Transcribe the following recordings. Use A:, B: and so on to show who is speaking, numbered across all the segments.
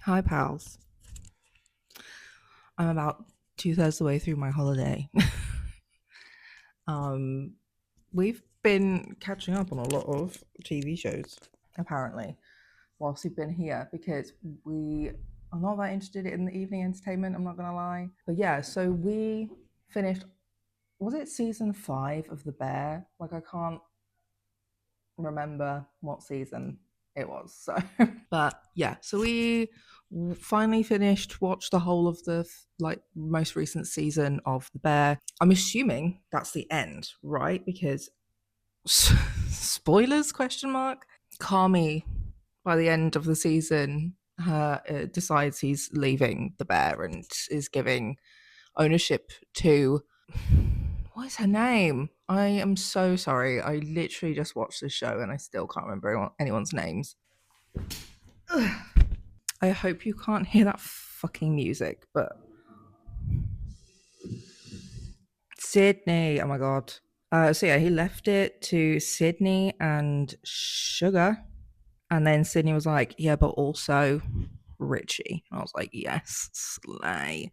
A: Hi, pals. I'm about 2/3 the way through my holiday. um, we've been catching up on a lot of TV shows, apparently, whilst we've been here because we are not that interested in the evening entertainment, I'm not gonna lie. But yeah, so we finished, was it season 5 of The Bear? Like, I can't remember what season it was. So, but yeah, so we finally watched the whole of the like most recent season of The Bear. I'm assuming that's the end, right? Because spoilers question mark. Kami by the end of the season decides he's leaving the bear and is giving ownership to what is her name? I am so sorry. I literally just watched this show and I still can't remember anyone's names. Ugh. I hope you can't hear that fucking music, but Sydney. Oh my god. So yeah, he left it to Sydney and Sugar, and then Sydney was like, "Yeah, but also Richie." And I was like, "Yes, slay."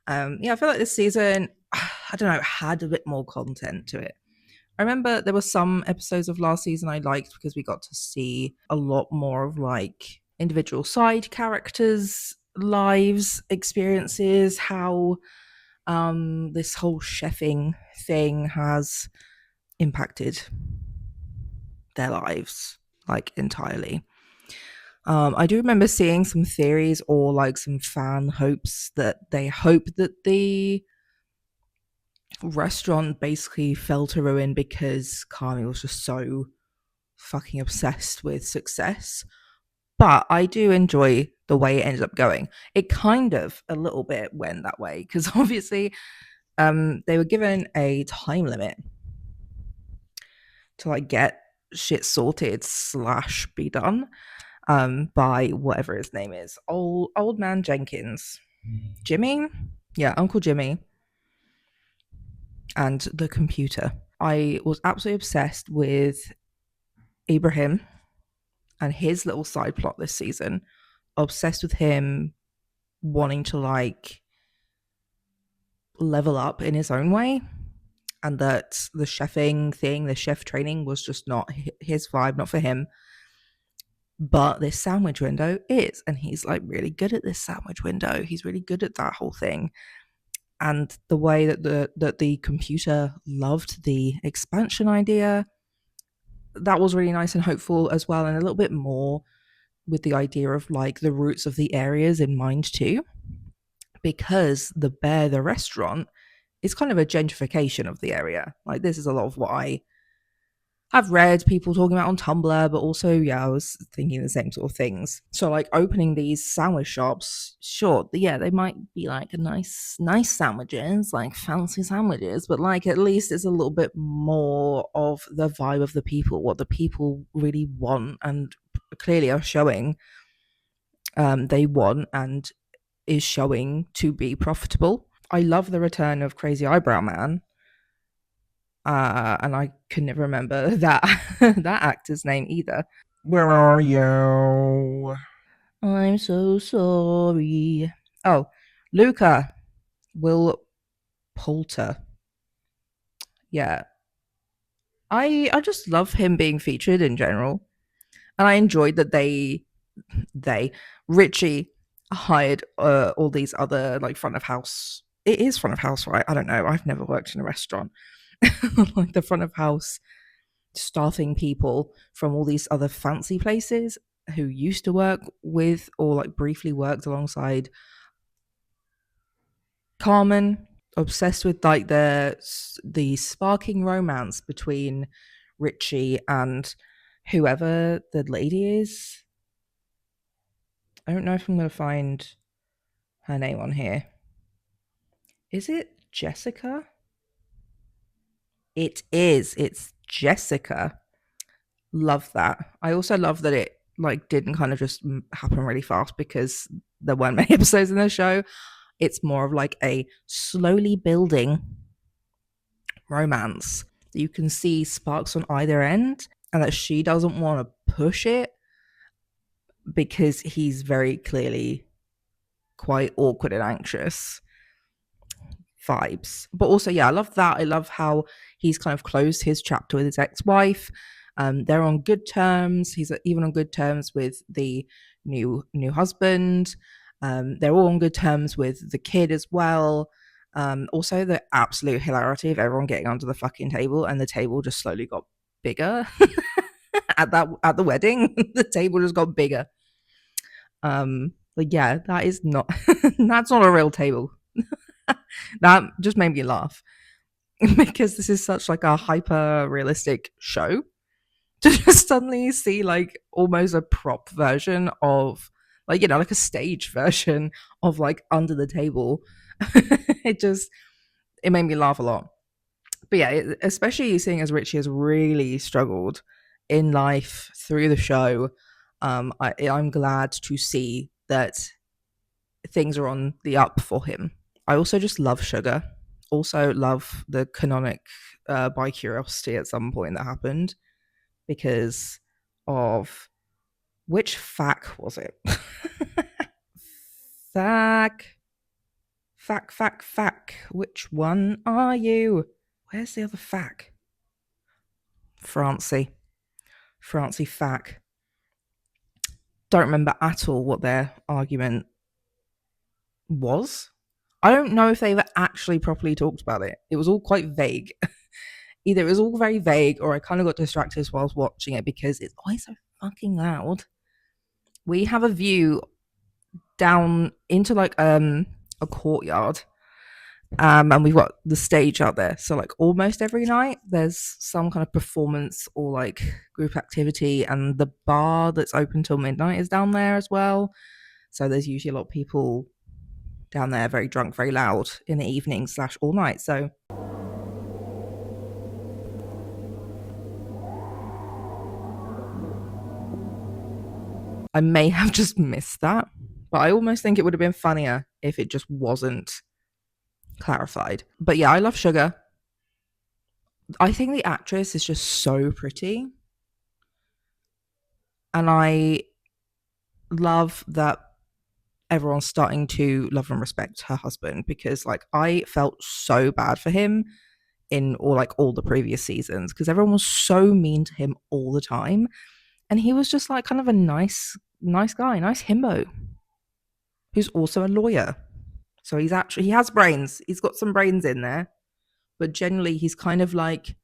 A: Yeah, I feel like this season, I don't know, had a bit more content to it. I remember there were some episodes of last season I liked because we got to see a lot more of like individual side characters' lives, experiences, how this whole chefing thing has impacted their lives like entirely. I do remember seeing some theories or like some fan hopes that they hope that the restaurant basically fell to ruin because Kami was just so fucking obsessed with success. But I do enjoy the way it ended up going. It kind of a little bit went that way because obviously they were given a time limit to like get shit sorted slash be done by whatever his name is. Old man Jenkins. Jimmy? Yeah, Uncle Jimmy and the computer. I was absolutely obsessed with Ibrahim and his little side plot this season. Obsessed with him wanting to like level up in his own way, and that the chefing thing, the chef training was just not his vibe, not for him. But this sandwich window is, and he's like really good at this sandwich window. He's really good at that whole thing. And the way that the computer loved the expansion idea, that was really nice and hopeful as well, and a little bit more with the idea of like the roots of the areas in mind too, because the Bear, the restaurant, is kind of a gentrification of the area. Like this is a lot of what I have read people talking about on Tumblr, but also, yeah, I was thinking the same sort of things. So, like, opening these sandwich shops, sure, yeah, they might be like nice sandwiches, like fancy sandwiches, but like at least it's a little bit more of the vibe of the people, what the people really want, and clearly are showing they want and is showing to be profitable. I love the return of Crazy Eyebrow Man, and I can never remember that that actor's name either.
B: Where are you?
A: I'm so sorry. Oh, Luca Will Poulter. Yeah, I just love him being featured in general, and I enjoyed that they Richie hired all these other like front of house. It is front of house, right? I don't know. I've never worked in a restaurant. Like the front of house staffing people from all these other fancy places who used to work with or like briefly worked alongside Carmen, obsessed with like the sparking romance between Richie and whoever the lady is. I don't know if I'm going to find her name on here. Is it Jessica? It is. It's Jessica. Love that. I also love that it like didn't kind of just happen really fast because there weren't many episodes in the show. It's more of like a slowly building romance. You can see sparks on either end, and that she doesn't want to push it because he's very clearly quite awkward and anxious vibes. But also, yeah, I love that. I love how he's kind of closed his chapter with his ex-wife. They're on good terms. He's even on good terms with the new husband. They're all on good terms with the kid as well. Also, the absolute hilarity of everyone getting under the fucking table, and the table just slowly got bigger at the wedding. The table just got bigger. Like, yeah, that is not that's not a real table. That just made me laugh because this is such like a hyper realistic show to just suddenly see like almost a prop version of like, like a stage version of like under the table. It made me laugh a lot. But yeah, especially seeing as Richie has really struggled in life through the show. I'm glad to see that things are on the up for him. I also just love Sugar. Also love the canonic by curiosity at some point that happened because of which fac was it? fac, fac. Which one are you? Where's the other fac? Francie fac. Don't remember at all what their argument was. I don't know if they ever actually properly talked about it. It was all quite vague. Either it was all very vague or I kind of got distracted whilst watching it because it's always so fucking loud. We have a view down into like a courtyard. And we've got the stage out there. So like almost every night there's some kind of performance or like group activity, and the bar that's open till midnight is down there as well. So there's usually a lot of people down there, very drunk, very loud in the evening / all night. So I may have just missed that, but I almost think it would have been funnier if it just wasn't clarified. But yeah, I love Sugar. I think the actress is just so pretty. And I love that everyone's starting to love and respect her husband because like I felt so bad for him in all the previous seasons because everyone was so mean to him all the time. And he was just like kind of a nice guy, nice himbo, who's also a lawyer. So he has brains. He's got some brains in there, but generally he's kind of like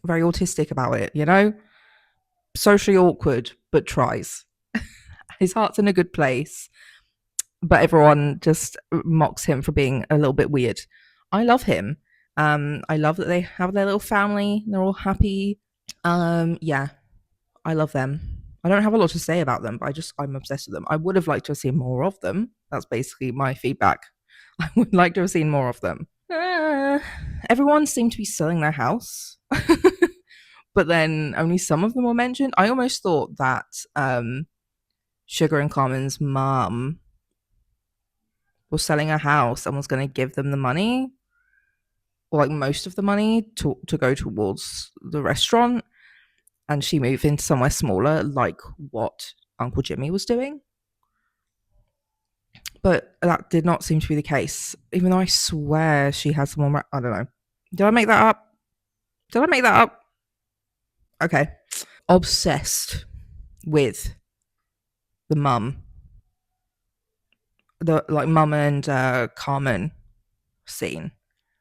A: very autistic about it, socially awkward, but tries. His heart's in a good place, but everyone just mocks him for being a little bit weird. I love him. I love that they have their little family. They're all happy. Yeah, I love them. I don't have a lot to say about them, but I'm obsessed with them. I would have liked to have seen more of them. That's basically my feedback. I would like to have seen more of them. Everyone seemed to be selling their house, but then only some of them were mentioned. I almost thought that Sugar and Carmen's mom was selling a house and was going to give them the money, or like most of the money, to go towards the restaurant, and she moved into somewhere smaller, like what Uncle Jimmy was doing. But that did not seem to be the case, even though I swear she had someone. I don't know. Did I make that up? Okay. Obsessed with the mum. The like mum and Carmen scene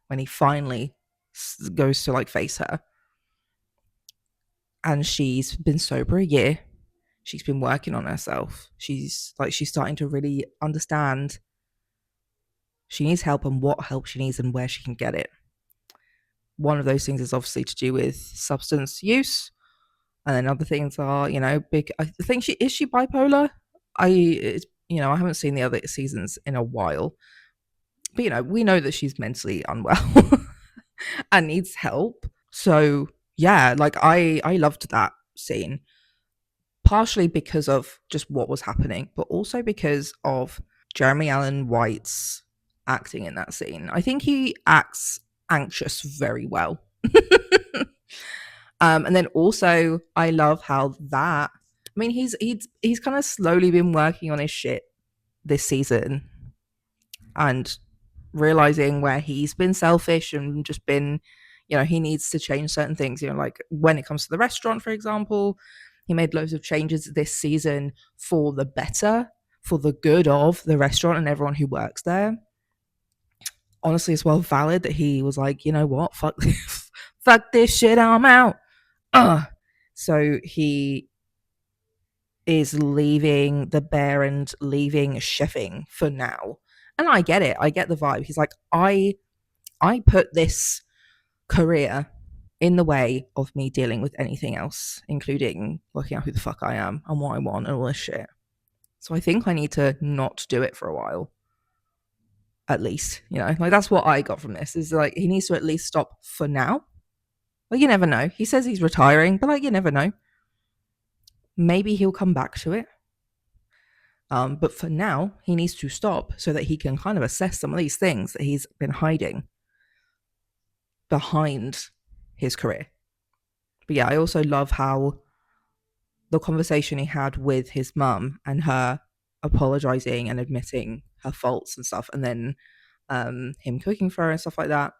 A: when he finally goes to like face her. And she's been sober a year. She's been working on herself. She's starting to really understand she needs help and what help she needs and where she can get it. One of those things is obviously to do with substance use. And then other things are, big. I think she bipolar. I haven't seen the other seasons in a while, but we know that she's mentally unwell and needs help. So yeah, like I loved that scene, partially because of just what was happening, but also because of Jeremy Allen White's acting in that scene. I think he acts anxious very well. And then also I love how he's kind of slowly been working on his shit this season and realizing where he's been selfish and just been, he needs to change certain things. Like when it comes to the restaurant, for example, he made loads of changes this season for the better, for the good of the restaurant and everyone who works there. Honestly, it's well valid that he was like, you know what, fuck this, fuck this shit, I'm out. So he is leaving the bear and leaving chefing for now. And I get it. I get the vibe. He's like, I put this career in the way of me dealing with anything else, including working out who the fuck I am and what I want and all this shit. So I think I need to not do it for a while. At least, like that's what I got from this, is like he needs to at least stop for now. Like you never know. He says he's retiring, but like you never know. Maybe he'll come back to it. But for now, he needs to stop so that he can kind of assess some of these things that he's been hiding behind his career. But yeah, I also love how the conversation he had with his mum and her apologizing and admitting her faults and stuff, and then him cooking for her and stuff like that,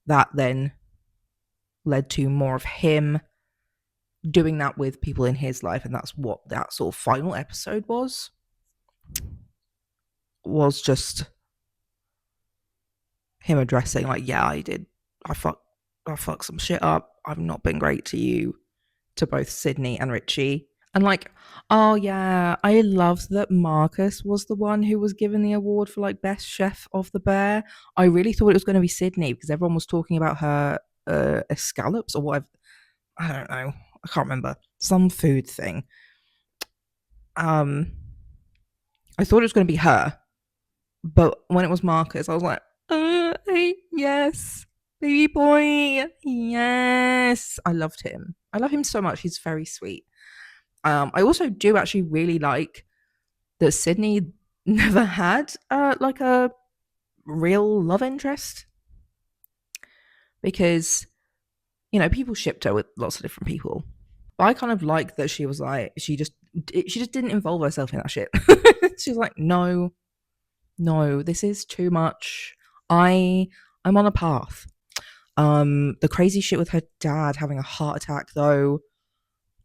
A: that then led to more of him doing that with people in his life. And that's what that sort of final episode was just him addressing, like, yeah, I fucked some shit up. I've not been great to you, to both Sydney and Richie. And like, oh yeah, I loved that Marcus was the one who was given the award for like best chef of the bear. I really thought it was going to be Sydney because everyone was talking about her escallops or whatever. I don't know. I can't remember. Some food thing. I thought it was going to be her, but when it was Marcus, I was like, yes, baby boy, yes. I loved him. I love him so much. He's very sweet. I also do actually really like that Sydney never had like a real love interest, because people shipped her with lots of different people. But I kind of like that she was like, she just didn't involve herself in that shit. She's like, no, this is too much. I'm on a path. The crazy shit with her dad having a heart attack, though,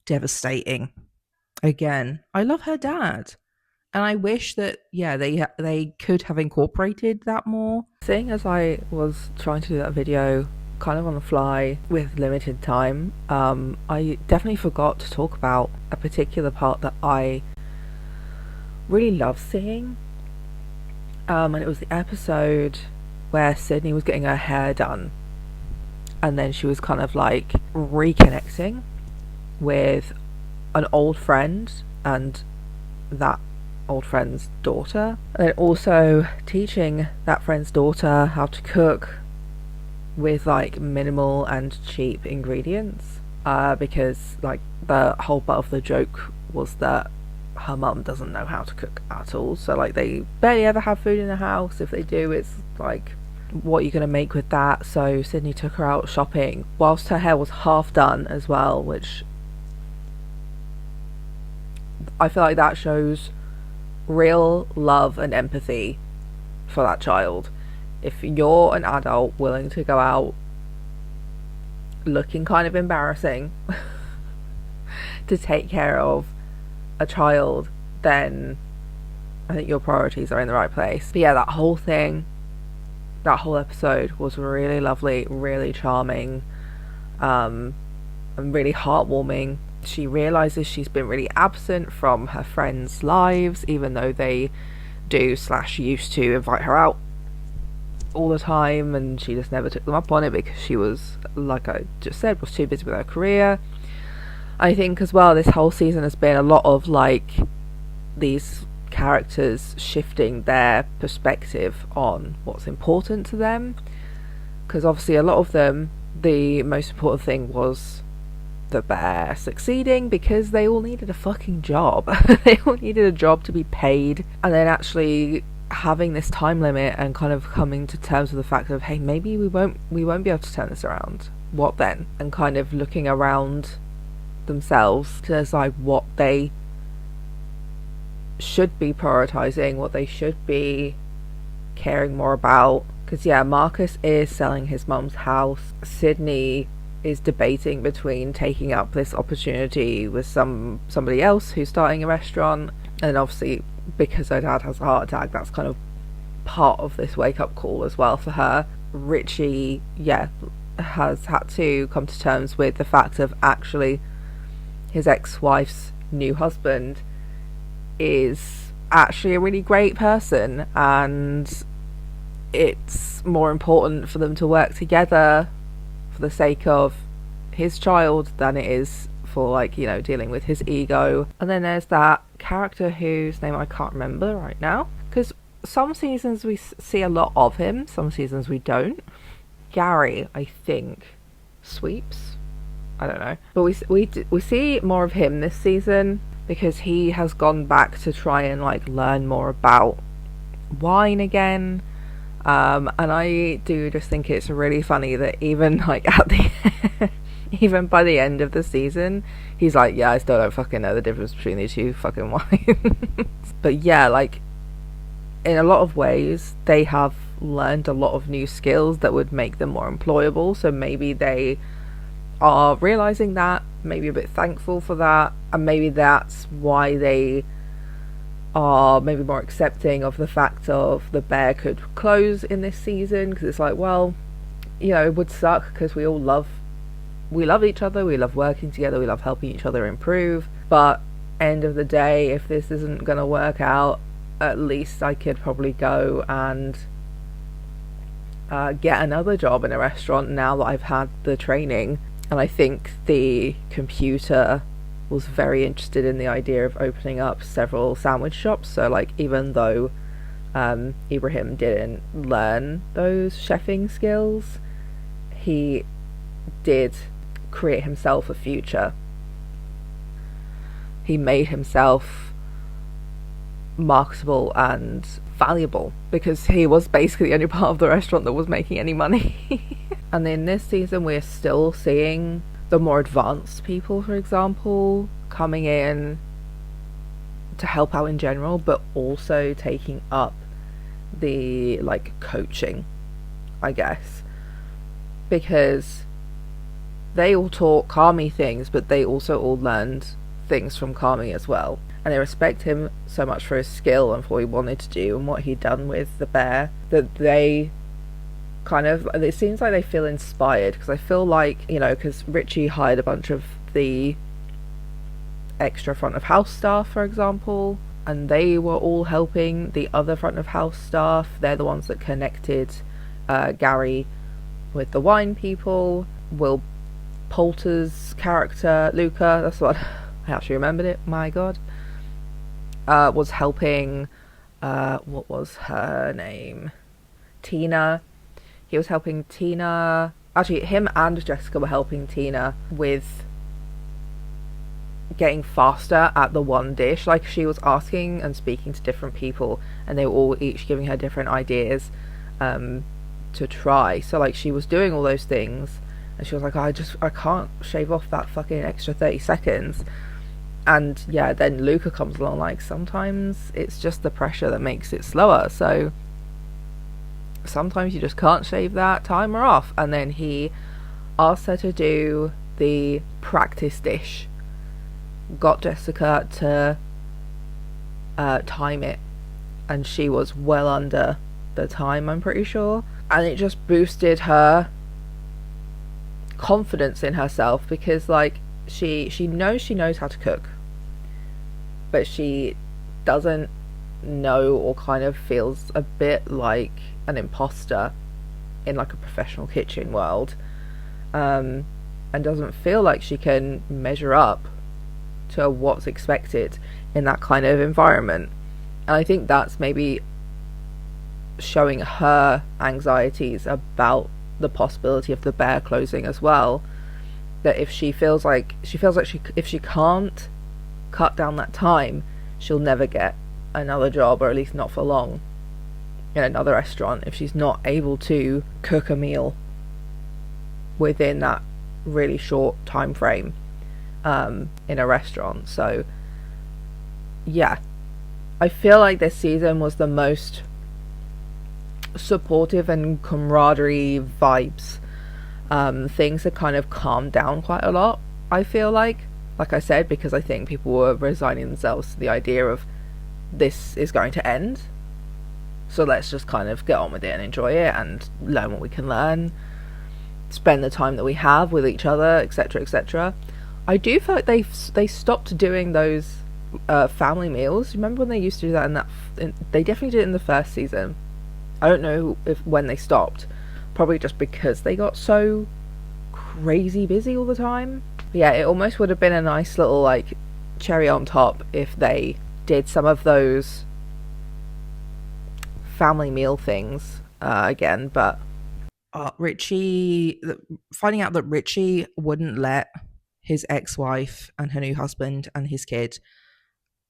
A: devastating. Again, I love her dad, and I wish that they could have incorporated that more. Seeing as I was trying to do that video kind of on the fly with limited time, I definitely forgot to talk about a particular part that I really love seeing, and it was the episode where Sydney was getting her hair done, and then she was kind of like reconnecting with an old friend and that old friend's daughter, and then also teaching that friend's daughter how to cook with like minimal and cheap ingredients, because like the whole part of the joke was that her mum doesn't know how to cook at all, so like they barely ever have food in the house. If they do, it's like, what are you going to make with that? So Sydney took her out shopping whilst her hair was half done as well, which I feel like that shows real love and empathy for that child. If you're an adult willing to go out looking kind of embarrassing to take care of a child, then I think your priorities are in the right place. But yeah, that whole episode was really lovely, really charming, and really heartwarming. She realizes she's been really absent from her friends' lives, even though they used to invite her out all the time, and she just never took them up on it because she was, like I just said, was too busy with her career. I think as well, this whole season has been a lot of like these characters shifting their perspective on what's important to them, because obviously a lot of them, the most important thing was the bear succeeding, because they all needed a fucking job. They all needed a job to be paid, and then actually having this time limit and kind of coming to terms with the fact of, hey, maybe we won't be able to turn this around. What then? And kind of looking around themselves to decide what they should be prioritizing, what they should be caring more about. Because yeah, Marcus is selling his mum's house. Sydney is debating between taking up this opportunity with somebody else who's starting a restaurant, and obviously because her dad has a heart attack, that's kind of part of this wake up call as well for her. Richie, yeah, has had to come to terms with the fact of actually his ex-wife's new husband is actually a really great person, and it's more important for them to work together for the sake of his child than it is for, like, you know, dealing with his ego. And then there's that character whose name I can't remember right now, because some seasons we see a lot of him, some seasons we don't. Gary, I think. Sweeps? I don't know. But we see more of him this season because he has gone back to try and, like, learn more about wine again. And I do just think it's really funny that even, like, at the even by the end of the season, he's like, yeah, I still don't fucking know the difference between these two fucking wines. But yeah, like, in a lot of ways, they have learned a lot of new skills that would make them more employable. So maybe they are realizing that, maybe a bit thankful for that, and maybe that's why they are maybe more accepting of the fact of the bear could close in this season, because it's like, well, you know, it would suck because we love each other, we love working together, we love helping each other improve, but end of the day, if this isn't gonna work out, at least I could probably go and get another job in a restaurant now that I've had the training. And I think the computer was very interested in the idea of opening up several sandwich shops. So, like, even though Ibrahim didn't learn those chefing skills, he did create himself a future. He made himself marketable and valuable because he was basically the only part of the restaurant that was making any money. And in this season we're still seeing the more advanced people, for example, coming in to help out in general, but also taking up the, like, coaching, I guess, because they all taught Kami things, but they also all learned things from Kami as well. And they respect him so much for his skill and for what he wanted to do and what he'd done with the bear, that they kind of, it seems like they feel inspired, because I feel like, you know, because Richie hired a bunch of the extra front of house staff, for example, and they were all helping the other front of house staff. They're the ones that connected Gary with the wine people. Will Poulter's character, Luca, that's what I actually remembered it, my god, was helping, what was her name? Tina. He was helping Tina. Actually, him and Jessica were helping Tina with getting faster at the one dish. Like, she was asking and speaking to different people, and they were all each giving her different ideas to try. So, like, she was doing all those things, and she was like, I can't shave off that fucking extra 30 seconds. And yeah, then Luca comes along, like, sometimes it's just the pressure that makes it slower, so sometimes you just can't shave that timer off. And then he asked her to do the practice dish, got Jessica to time it, and she was well under the time, I'm pretty sure, and it just boosted her confidence in herself, because, like, she knows how to cook, but she doesn't know, or kind of feels a bit like an imposter in, like, a professional kitchen world, and doesn't feel like she can measure up to what's expected in that kind of environment. And I think that's maybe showing her anxieties about the possibility of the bear closing as well, that if she feels like if she can't cut down that time, she'll never get another job, or at least not for long, in another restaurant, if she's not able to cook a meal within that really short time frame in a restaurant. So yeah, I feel like this season was the most supportive and camaraderie vibes. Things had kind of calmed down quite a lot, I feel like I said, because I think people were resigning themselves to the idea of this is going to end, so let's just kind of get on with it and enjoy it and learn what we can learn, spend the time that we have with each other, etc., etc. I do feel like they stopped doing those family meals. Remember when they used to do that they definitely did it in the first season. I don't know if when they stopped, probably just because they got so crazy busy all the time. But yeah, it almost would have been a nice little like cherry on top if they did some of those family meal things again. But Richie, finding out that Richie wouldn't let his ex-wife and her new husband and his kid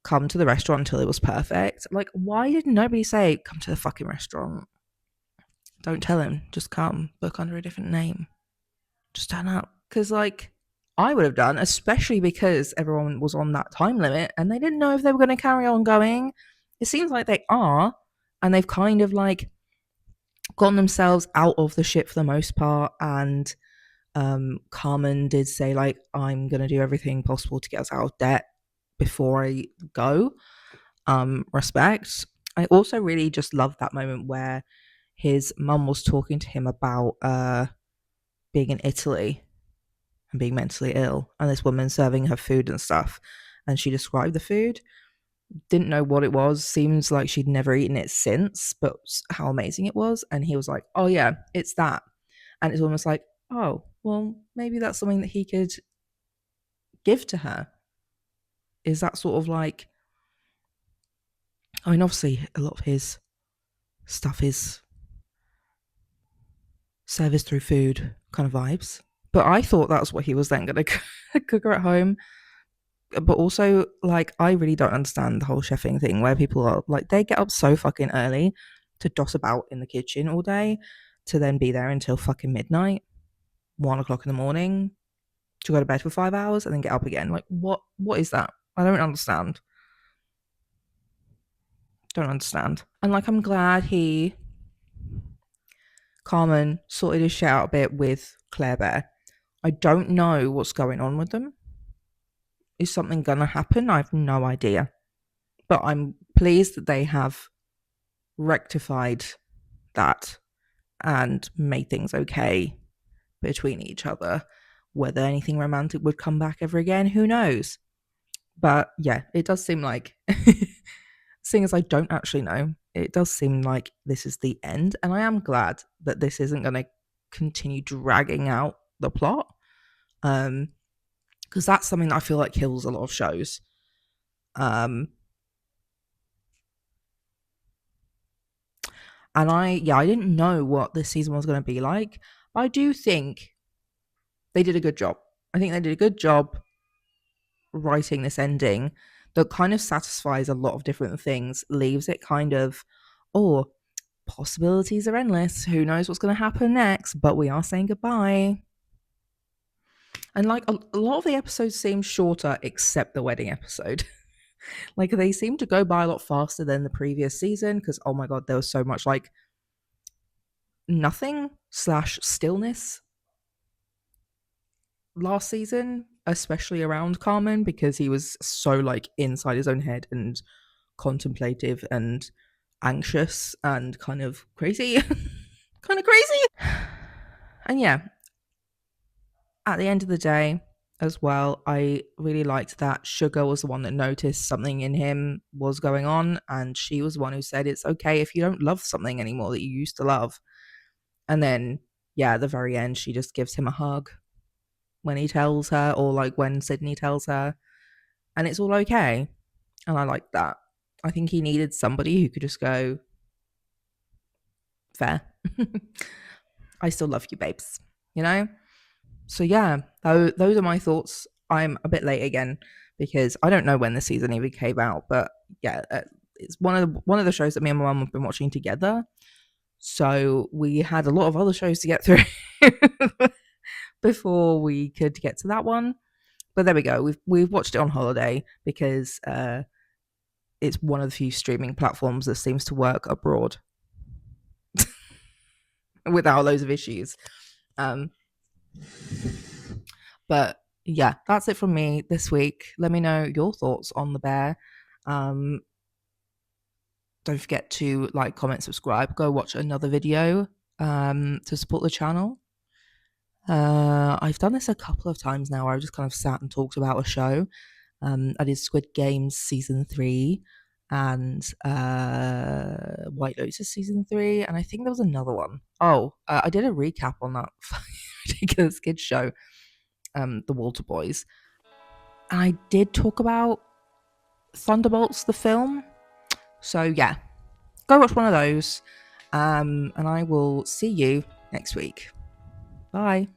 A: come to the restaurant until it was perfect. Like, why did nobody say come to the fucking restaurant? Don't tell him. Just come. Book under a different name. Just turn up. Because, like, I would have done, especially because everyone was on that time limit and they didn't know if they were going to carry on going. It seems like they are, and they've kind of like gotten themselves out of the shit for the most part. And Carmen did say, like, I'm going to do everything possible to get us out of debt before I go. Respect. I also really just loved that moment where his mum was talking to him about being in Italy and being mentally ill, and this woman serving her food and stuff. And she described the food, didn't know what it was, seems like she'd never eaten it since, but how amazing it was. And he was like, oh yeah, it's that. And it's almost like, oh, well, maybe that's something that he could give to her. Is that sort of like, I mean, obviously, a lot of his stuff is service through food kind of vibes. But I thought that's what he was then going to cook her at home. But also, like, I really don't understand the whole chefing thing where people are like, they get up so fucking early to doss about in the kitchen all day to then be there until fucking midnight, 1 o'clock in the morning, to go to bed for 5 hours and then get up again. Like, what is that? I don't understand. Don't understand. And like, I'm glad Carmen sorted his shit out a bit with Claire Bear. I don't know what's going on with them. Is something gonna happen? I have no idea. But I'm pleased that they have rectified that and made things okay between each other. Whether anything romantic would come back ever again, who knows? But yeah, it does seem like, seeing as I don't actually know, it does seem like this is the end. And I am glad that this isn't going to continue dragging out the plot. Because that's something that I feel like kills a lot of shows. And I didn't know what this season was going to be like. I do think they did a good job. I think they did a good job writing this ending that kind of satisfies a lot of different things, leaves it kind of, oh, possibilities are endless. Who knows what's going to happen next? But we are saying goodbye. And like a lot of the episodes seem shorter, except the wedding episode. Like they seem to go by a lot faster than the previous season because, oh my God, there was so much like nothing slash stillness last season, especially around Carmen, because he was so like inside his own head and contemplative and anxious and kind of crazy. Kind of crazy. And yeah, at the end of the day, as well, I really liked that Sugar was the one that noticed something in him was going on, and she was the one who said it's okay if you don't love something anymore that you used to love. And then, yeah, at the very end, she just gives him a hug when he tells her, or like when Sydney tells her, and it's all okay. And I like that. I think he needed somebody who could just go, fair. I still love you, babes, you know? So yeah, those are my thoughts. I'm a bit late again because I don't know when the season even came out, but yeah, it's one of the shows that me and my mum have been watching together. So we had a lot of other shows to get through before we could get to that one. But there we go. We've watched it on holiday because it's one of the few streaming platforms that seems to work abroad without loads of issues. Um, but yeah, that's it from me this week. Let me know your thoughts on the bear. Um, don't forget to like, comment, subscribe. Go watch another video to support the channel. I've done this a couple of times now where I've just kind of sat and talked about a show. I did Squid Games season 3 and White Lotus season 3, and I think there was another one. Oh, I did a recap on that ridiculous kids show, The Walter Boys. And I did talk about Thunderbolts, the film. So yeah, go watch one of those. And I will see you next week. Bye.